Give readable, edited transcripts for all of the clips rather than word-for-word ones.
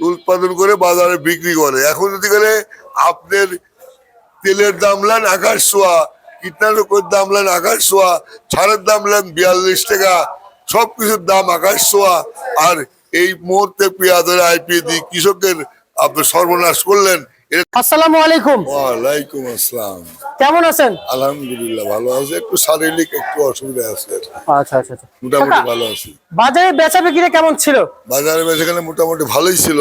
উৎপাদন করে বাজারে বিক্রি করে। এখন যদি করে আপনার তেলের দাম নেন আকাশ ছোঁয়া, কীটনাশকের দাম নেন আকাশ ছোঁয়া, সারের দাম নেন 42 টাকা, সবকিছুর দাম আকাশ ছোঁয়া। আর এই মুহূর্তে পেঁয়াজের আইপি দিয়ে কৃষকের আপনি সর্বনাশ করলেন। আসসালামু আলাইকুম। ওয়ালাইকুম আসসালাম। কেমন আছেন? আলহামদুলিল্লাহ ভালো আছে, একটু শারীরিক একটু অসুবিধা আছে, আচ্ছা আচ্ছা আচ্ছা। মোটামুটি কাকা, ভালো আছি। বাজারে বেচা বিক্রি কেমন ছিল? বাজারে বেচাকেনা মোটামুটি ভালোই ছিল।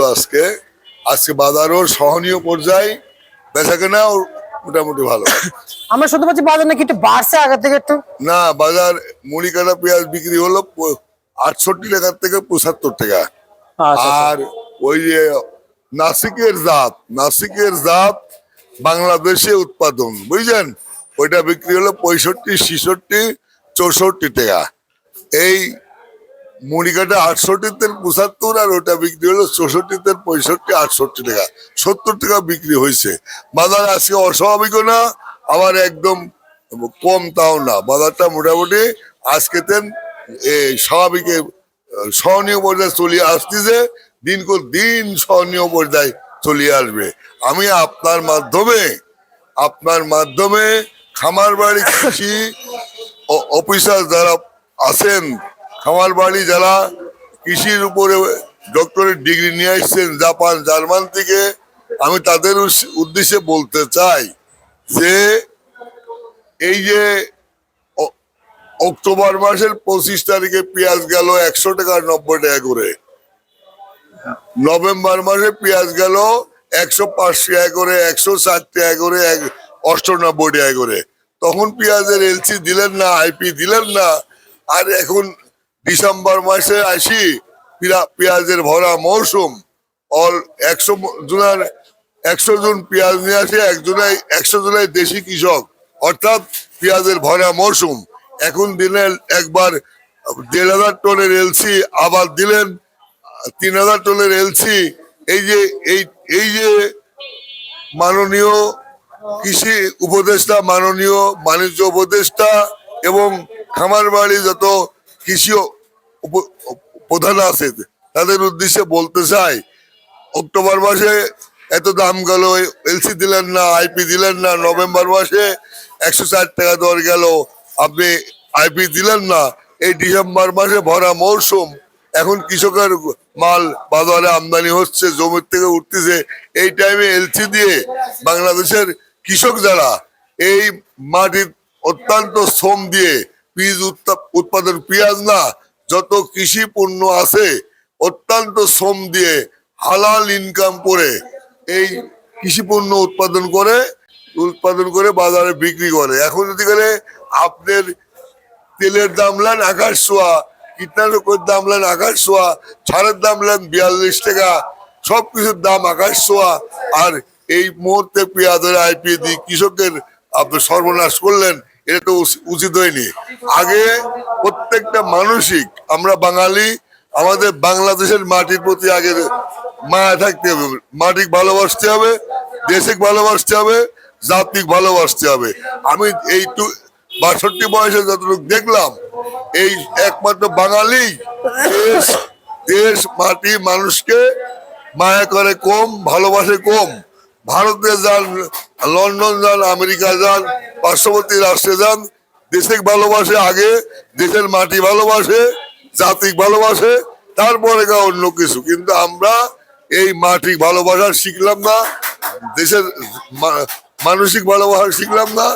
আজকে বাজারও সহনীয় পর্যায়ে, বেচাকেনাও মোটামুটি ভালো। আমরা শুনতে পাচ্ছি বাজার নাকি একটু বাড়ছে আগে থেকে একটু। না, বাজার মুড়ি কাটা পেঁয়াজ বিক্রি হলো 68 টাকা থেকে 75 টাকা। আচ্ছা আর ওই যে নাসিকের জাত বাংলাদেশে উৎপাদন, বুঝলেন, ওইটা বিক্রি হলো 65, 66, 64 টাকা। এই মুড়ি কাটা 68 75, আর ওটা বিক্রি হলো 64, 65, 68 টাকা, 70 টাকা বিক্রি হয়েছে। বাজার আজকে অস্বাভাবিকও না, আবার একদম কম তাও না। বাজারটা মোটামুটি আজকে স্বাভাবিক সহনীয় পর্যায়ে চলিয়ে আসতেছে, দিন সহনীয় পর্যায়ে চলিয়ে আসবে। আমি আপনার মাধ্যমে খামার বাড়ি কৃষি অফিসার যারা আছেন, খামার বাড়ি যারা কৃষির উপরে ডক্টরেট ডিগ্রি নিয়ে আসছেন জাপান জার্মান থেকে, আমি তাদের উদ্দেশ্যে বলতে চাই যে এই যে অক্টোবর মাসের 25 তারিখে পেঁয়াজ গেল 100 টাকা 90 টাকা করে, নভেম্বর মাসে পেঁয়াজ গেল 105 টাকা করে, 160 টাকা করে, 98 টাকা করে। তখন পেঁয়াজের এলসি দিলেন না, আইপি দিলেন না। আর এখন ডিসেম্বর মাসে আসি, পেঁয়াজের ভরা মৌসুম, 100 জন পেঁয়াজ নিয়ে আসে, 100 জনাই দেশি কৃষক, অর্থাৎ পেঁয়াজের ভরা মৌসুম। এখন দিলেন একবার 1,500 টনের এলসি, আবার দিলেন 3,000 টনের এলসি। এই যে মাননীয় কৃষি উপদেষ্টা, মাননীয় বাণিজ্য উপদেষ্টা এবং খামার বাড়ি যত কৃষি প্রধান আছে তাদের উদ্দেশ্যে বলতে চাই, অক্টোবর মাসে এত দাম গেল, এলসি দিলেন না, আইপি দিলেন না। নভেম্বর মাসে 160 টাকা দর গেল, আপনি আইপি দিলেন না। এই ডিসেম্বর মাসে ভরা মৌসুম, এখন কৃষকের মাল বাজারে আমদানি হচ্ছে, জমির থেকে উঠতেছে। এই টাইমে এলসি দিয়ে বাংলাদেশের কৃষক যারা এই মাটির অত্যন্ত শ্রম দিয়ে বীজ উৎপাদন, পেঁয়াজ না, যত কৃষি পণ্য আছে অত্যন্ত শ্রম দিয়ে হালাল ইনকাম করে এই কৃষি পণ্য উৎপাদন করে বাজারে বিক্রি করে। এখন যদি করে আপনার তেলের দাম নেন আকাশ ছোঁয়া, কীটনাশকের দাম নেন আকাশ ছোঁয়া, সারের দাম নেন 42 টাকা, সবকিছুর দাম আকাশ ছোঁয়া। আর এই মুহূর্তে পেঁয়াজের আইপি দিয়ে কৃষকের আপনি সর্বনাশ করলেন, এটা তো উচিত হয়নি। আগে প্রত্যেকটা মানসিক, আমরা বাঙালি, আমাদের বাংলাদেশের মাটির প্রতি আগে মায়া থাকতে হবে, মাটিক ভালোবাসতে হবে, দেশিক ভালোবাসতে হবে, জাতিক ভালোবাসতে হবে। আমি এই 62 বয়সে যতটুকু দেখলাম, এই একমাত্র বাঙালি দেশ মাটি মানুষকে মায়া করে কম, ভালোবাসে কম। ভারতে যান, লন্ডন যান, আমেরিকা যান, পার্শ্ববর্তী রাষ্ট্রে যান, দেশিক ভালোবাসে আগে, দেশের মাটি ভালোবাসে, জাতিক ভালোবাসে, তারপরে অন্য কিছু। কিন্তু আমরা এই মাটি ভালোবাসা শিখলাম না, দেশের মানসিক ভালোবাসা শিখলাম না,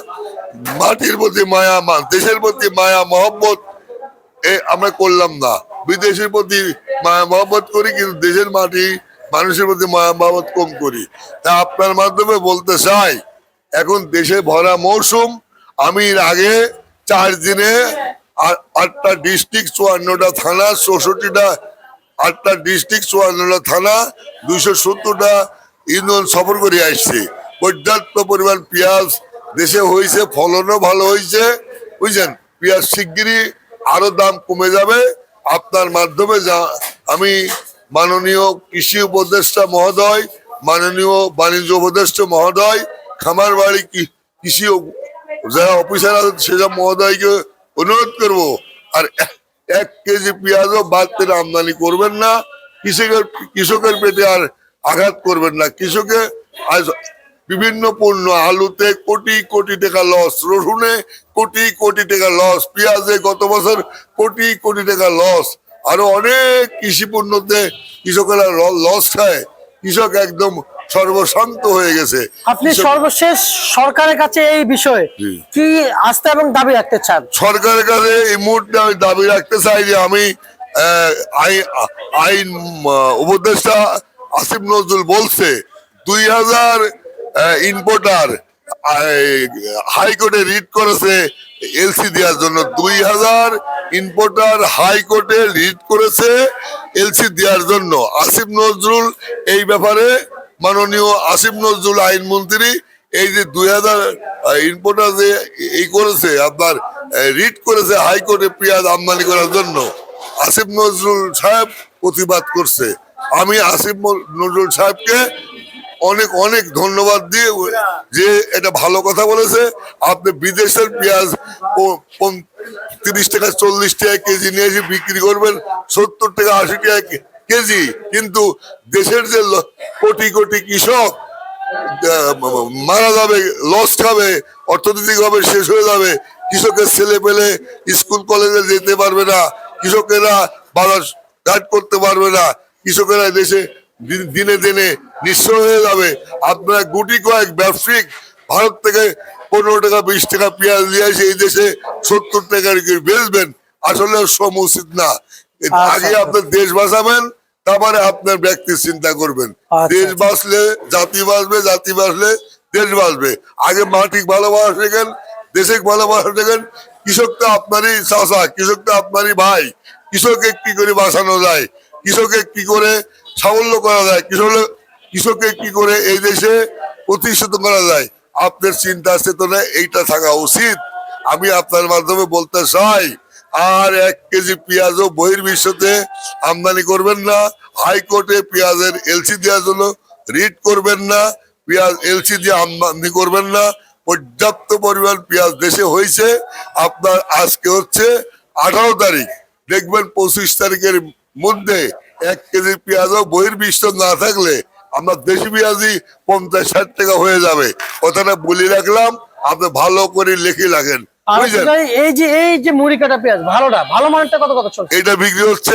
মাটির প্রতি মায়া, দেশের প্রতি মায়া মহব্বত আমরা করলাম না। বিদেশের প্রতি মায়া মহব্বত করি, কিন্তু দেশের মাটি মানুষের প্রতি মায়া মহব্বত কম করি। তা আপনার মাধ্যমে বলতে চাই, এখন দেশে ভরা মৌসুম। আমি আগে 4 দিনে 8টা ডিস্ট্রিক্ট, 54টা থানা, 64টা, 8টা ডিস্ট্রিক্ট, 54টা থানা, 270টা ইউনিয়ন সফর করে আসছে। পর্যাপ্ত পরিমাণ পেঁয়াজ দেশে হয়েছে, ফলনও ভালো হয়েছে, বুঝছেন। পেঁয়াজ শিগগিরই আরো দাম কমে যাবে। আপনার মাধ্যমে আমি মাননীয় কৃষি উপদেষ্টা মহোদয়, মাননীয় বাণিজ্য উপদেষ্টা মহোদয়, খামার বাড়ি কৃষি যারা অফিসার আছে সেসব মহোদয়কে অনুরোধ করব, আর 1 কেজি পেঁয়াজও বাড়তি আমদানি করবেন না। কৃষকের পেটে আর আঘাত করবেন না। কৃষকে আজ বিভিন্ন পণ্য, আলুতে কোটি কোটি টাকা লস, রসুনে কোটি কোটি টাকা লস, পেঁয়াজে গত বছর কোটি কোটি টাকা লস, আরো অনেক কৃষি পণ্যতে কৃষকেরা লস খায়। কৃষক একদম সর্বশান্ত হয়ে গেছে। আপনি সর্বশেষ সরকারের কাছে এই বিষয়ে জি। কি আস্থা এবং দাবি রাখতে চান? সরকারের কাছে এই মুহূর্তে আমি দাবি রাখতে চাই যে আমি আইন উপদেষ্টা আসিফ নজরুল বলছে 2000 ইম্পোর্টার হাইকোর্টে রিট করেছে এলসি দেওয়ার জন্য। 2000 ইম্পোর্টার হাইকোর্টে রিট করেছে এলসি দেওয়ার জন্য। আসিফ নজরুল এই ব্যাপারে, মাননীয় আসিফ নজরুল আইনমন্ত্রী, এই যে 2000 ইম্পোর্টার যে এই করেছে, আপনার রিট করেছে হাইকোর্টে পেঁয়াজ আমদানি করার জন্য, আসিফ নজরুল সাহেব প্রতিবাদ করছে। আমি আসিফ নজরুল সাহেবকে অনেক অনেক ধন্যবাদ দিয়ে, যে এটা ভালো কথা বলেছে। আপনি বিদেশের পেঁয়াজ 30 টাকা 40 টাকা কেজি নিয়ে এসে বিক্রি করবেন 70 টাকা 80 টাকা কেজি, কিন্তু দেশের যে কোটি কোটি কৃষক মারা যাবে, লস খাবে, অর্থনৈতিক ভাবে শেষ হয়ে যাবে। কৃষকের ছেলে পেলে স্কুল কলেজে যেতে পারবে না, কৃষকেরা বাজার ঘাট করতে পারবে না, কৃষকেরা দেশে দিনে দিনে নিঃস্ব হয়ে যাবে। আপনারা গুটি কয়েক ব্যবসায়িক ভারত থেকে 15 টাকা 20 টাকা পেঁয়াজ নিয়ে এসে এই দেশে 70 টাকার বেচবেন, আসলে শ্রম উচিত না। আগে আপনার দেশ বাঁচাবেন, তারপরে আপনার ব্যক্তির চিন্তা করবেন। দেশ বাঁচলে জাতি বাঁচবে, জাতি বাঁচলে দেশ বাঁচবে। আগে মাটি ভালোবাসা শেখেন, দেশে ভালোবাসা শেখেন। কৃষক তো আপনারই চাচা, কৃষক তো আপনারই ভাই। কৃষককে কি করে বাঁচানো যায়, কৃষককে কি করে সাফল্য করা যায়, কৃষককে কি করে এই দেশে প্রতিষ্ঠিত করা যায়, আপনার চিন্তা চেতনা এইটা থাকা উচিত। আমি আপনার মাধ্যমে বলতে চাই, আর 1 কেজি পেঁয়াজও বহির্বিশ্বতে আমদানি করবেন না। হাইকোর্টে পেঁয়াজের এলসি দেওয়ার জন্য রিট করবেন না, পেঁয়াজ এলসি দিয়ে আমদানি করবেন না। পর্যাপ্ত পরিমাণ পেঁয়াজ দেশে হয়েছে। আপনার আজকে হচ্ছে 18 তারিখ, দেখবেন 25 তারিখের মধ্যে 1 কেজি পেঁয়াজও বহির্বিশ্ব না থাকলে আমরা দেশি পেঁয়াজই 50-60 টাকা হয়ে যাবে। কথাটা বলে রাখলাম, আপনি ভালো করে লিখে রাখেন। এই যে মুড়ি কাটা পেঁয়াজ ভালোটা, ভালো মানটা কত চলছে? এটা বিক্রি হচ্ছে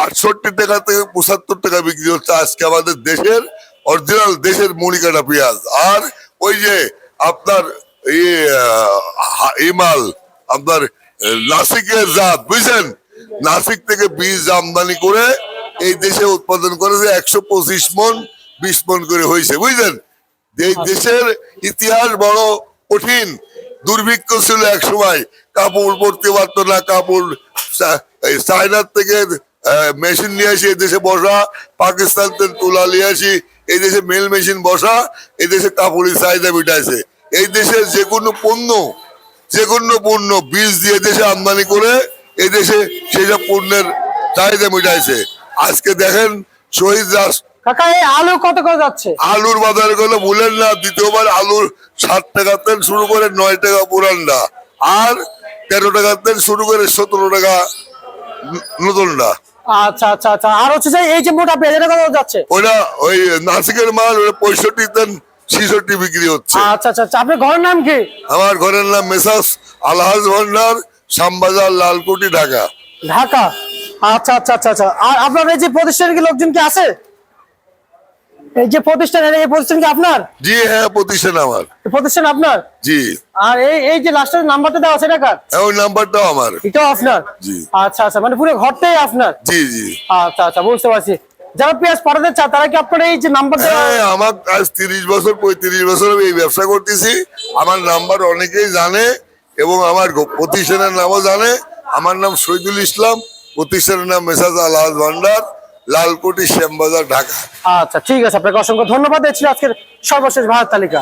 68 টাকা থেকে 75 টাকা বিক্রি হচ্ছে আজকে আমাদের দেশের অরিজিনাল দেশের মুড়ি কাটা পেঁয়াজ। আর ওই যে আপনার এই মাল আপনার নাসিকের জাত, বুঝছেন, নাসিক থেকে বীজ আমদানি করে এই দেশে উৎপাদন করেছে 125 মন 20 মন করে হয়েছে, বুঝলেন। এই দেশের ইতিহাস বড় কঠিন। দুর্ভিক্ষ ছিল এক সময়, কাপড় পরতে পারতো না, কাপড় চায়নার থেকে মেশিন নিয়ে আসি এই দেশে বসা, পাকিস্তান থেকে তুলা নিয়ে আসি এই দেশে মেল মেশিন বসা, এই দেশে কাপড়ের চাহিদা মিটাইছে। এই দেশের যে কোনো পণ্য বীজ দিয়ে দেশে আমদানি করে এই দেশে সেই সব পণ্যের চাহিদা মিটাইছে। আজকে দেখেন শহীদ কাকা, এই আলু কত করে যাচ্ছে? আলুর বাজার গুলো বলেন না, দ্বিতীয়বার আলুর 7 টাকা থেকে শুরু করে 9 টাকা পুরানটা, আর 13 টাকা থেকে শুরু করে 17 টাকা নতুনটা। আচ্ছা আচ্ছা আচ্ছা। আর হচ্ছে যে এই যে মোটা পেঁয়াজ এটা কত যাচ্ছে? ওটা ওই নাসিকের মাল 65 থেকে 66 বিক্রি হচ্ছে। আচ্ছা আচ্ছা আচ্ছা। আপনার ঘরের নাম কি? আমার ঘরের নাম মেসাস আলহাজ ভান্ডার, শ্যামবাজার, লালকুটি, ঢাকা। ঢাকা। আচ্ছা আচ্ছা আচ্ছা আচ্ছা। আর আপনার এই যে প্রতিষ্ঠানের কি লোকজন কি আছে? এই যে প্রতিষ্ঠান কি আপনার? জি হ্যাঁ, প্রতিষ্ঠান আমার। প্রতিষ্ঠান আপনার? জি। আর এই যে লাস্টের নাম্বারটা দেওয়া আছে কার? ওই নাম্বারটাও আমার। এটাও আপনার? জি। আচ্ছা আচ্ছা, মানে পুরো ঘরটাই আপনার? জি জি। আচ্ছা আচ্ছা, বুঝতে পারছি। যারা পেঁয়াজ পাঠাতে চায় তারা কি আপনার এই যে নাম্বার দেওয়া? আমার আজ 30 বছর 35 বছর আমি এই ব্যবসা করতেছি। আমার নাম্বার অনেকেই জানে এবং আমার প্রতিষ্ঠানের নামও জানে। আমার নাম শহীদুল ইসলাম, প্রতিষ্ঠানের নাম মেসাজ আলহাজ ভান্ডার, লালকুটি, শ্যামবাজার, ঢাকা। আচ্ছা ঠিক আছে, আপনাকে অসংখ্য ধন্যবাদ। এই ছিল আজকের সর্বশেষ ভাড়ার তালিকা।